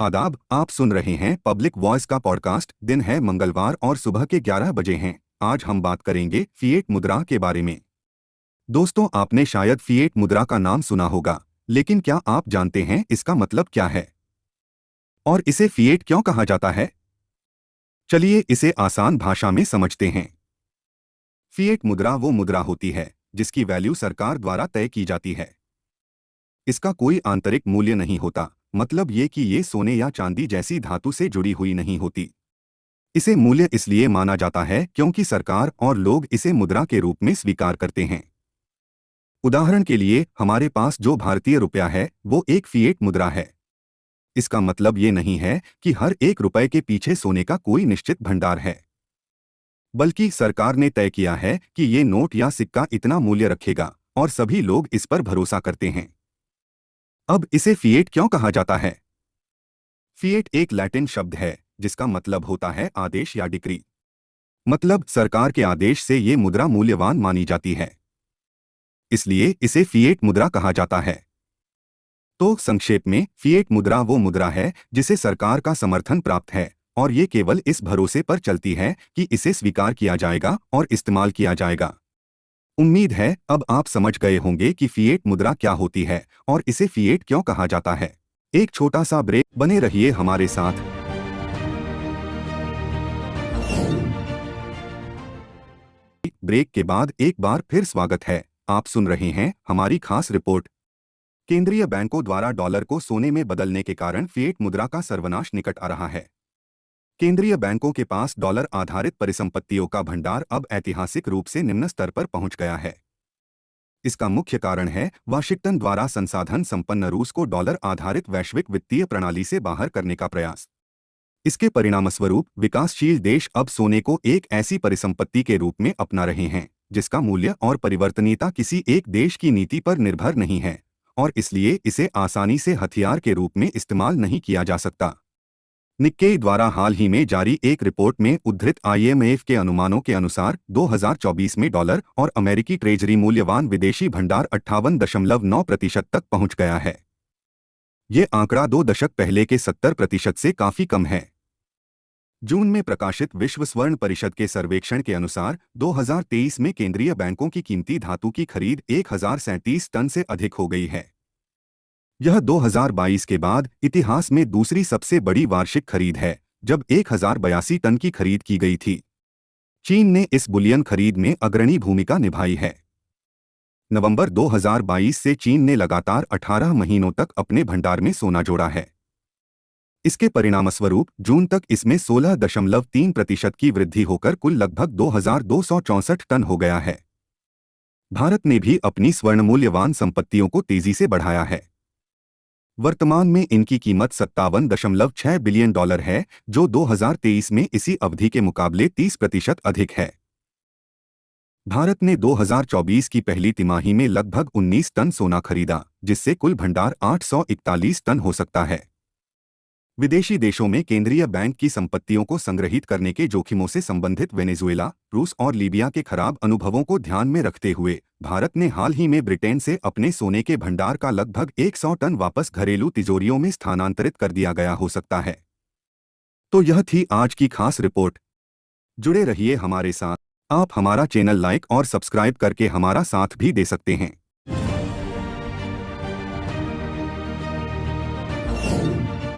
आदाब, आप सुन रहे हैं पब्लिक वॉइस का पॉडकास्ट। दिन है मंगलवार और सुबह के 11 बजे हैं। आज हम बात करेंगे फिएट मुद्रा के बारे में। दोस्तों, आपने शायद फिएट मुद्रा का नाम सुना होगा, लेकिन क्या आप जानते हैं इसका मतलब क्या है और इसे फिएट क्यों कहा जाता है? चलिए इसे आसान भाषा में समझते हैं। फिएट मुद्रा वो मुद्रा होती है जिसकी वैल्यू सरकार द्वारा तय की जाती है। इसका कोई आंतरिक मूल्य नहीं होता, मतलब ये कि ये सोने या चांदी जैसी धातु से जुड़ी हुई नहीं होती। इसे मूल्य इसलिए माना जाता है क्योंकि सरकार और लोग इसे मुद्रा के रूप में स्वीकार करते हैं। उदाहरण के लिए, हमारे पास जो भारतीय रुपया है वो एक फिएट मुद्रा है। इसका मतलब ये नहीं है कि हर एक रुपए के पीछे सोने का कोई निश्चित भंडार है, बल्कि सरकार ने तय किया है कि ये नोट या सिक्का इतना मूल्य रखेगा और सभी लोग इस पर भरोसा करते हैं। अब इसे फिएट क्यों कहा जाता है? फिएट एक लैटिन शब्द है जिसका मतलब होता है आदेश या डिक्री। मतलब सरकार के आदेश से ये मुद्रा मूल्यवान मानी जाती है, इसलिए इसे फिएट मुद्रा कहा जाता है। तो संक्षेप में, फिएट मुद्रा वो मुद्रा है जिसे सरकार का समर्थन प्राप्त है और ये केवल इस भरोसे पर चलती है कि इसे स्वीकार किया जाएगा और इस्तेमाल किया जाएगा। उम्मीद है अब आप समझ गए होंगे कि फिएट मुद्रा क्या होती है और इसे फिएट क्यों कहा जाता है। एक छोटा सा ब्रेक, बने रहिए हमारे साथ। ब्रेक के बाद एक बार फिर स्वागत है। आप सुन रहे हैं हमारी खास रिपोर्ट। केंद्रीय बैंकों द्वारा डॉलर को सोने में बदलने के कारण फिएट मुद्रा का सर्वनाश निकट आ रहा है। केंद्रीय बैंकों के पास डॉलर आधारित परिसंपत्तियों का भंडार अब ऐतिहासिक रूप से निम्न स्तर पर पहुंच गया है। इसका मुख्य कारण है वाशिंगटन द्वारा संसाधन संपन्न रूस को डॉलर आधारित वैश्विक वित्तीय प्रणाली से बाहर करने का प्रयास। इसके परिणामस्वरूप विकासशील देश अब सोने को एक ऐसी परिसंपत्ति के रूप में अपना रहे हैं जिसका मूल्य और परिवर्तनीयता किसी एक देश की नीति पर निर्भर नहीं है और इसलिए इसे आसानी से हथियार के रूप में इस्तेमाल नहीं किया जा सकता। निक्केई द्वारा हाल ही में जारी एक रिपोर्ट में उद्धृत आईएमएफ के अनुमानों के अनुसार 2024 में डॉलर और अमेरिकी ट्रेजरी मूल्यवान विदेशी भंडार 58.9% तक पहुंच गया है। ये आंकड़ा 2 दशक पहले के 70% से काफी कम है। जून में प्रकाशित विश्व स्वर्ण परिषद के सर्वेक्षण के अनुसार 2023 में केंद्रीय बैंकों की कीमती धातु की खरीद 1037 टन से अधिक हो गई है। यह 2022 के बाद इतिहास में दूसरी सबसे बड़ी वार्षिक खरीद है, जब 1082 टन की खरीद की गई थी। चीन ने इस बुलियन खरीद में अग्रणी भूमिका निभाई है। नवंबर 2022 से चीन ने लगातार 18 महीनों तक अपने भंडार में सोना जोड़ा है। इसके परिणामस्वरूप जून तक इसमें 16.3% की वृद्धि होकर कुल लगभग 2264 टन हो गया है। भारत ने भी अपनी स्वर्ण मूल्यवान संपत्तियों को तेजी से बढ़ाया है। वर्तमान में इनकी कीमत 57.6 बिलियन डॉलर है, जो 2023 में इसी अवधि के मुकाबले 30% अधिक है। भारत ने 2024 की पहली तिमाही में लगभग 19 टन सोना खरीदा, जिससे कुल भंडार 841 टन हो सकता है। विदेशी देशों में केंद्रीय बैंक की संपत्तियों को संग्रहित करने के जोखिमों से संबंधित वेनेजुएला, रूस और लीबिया के खराब अनुभवों को ध्यान में रखते हुए भारत ने हाल ही में ब्रिटेन से अपने सोने के भंडार का लगभग 100 टन वापस घरेलू तिजोरियों में स्थानांतरित कर दिया गया हो सकता है। तो यह थी आज की खास रिपोर्ट। जुड़े रहिए हमारे साथ। आप हमारा चैनल लाइक और सब्सक्राइब करके हमारा साथ भी दे सकते हैं।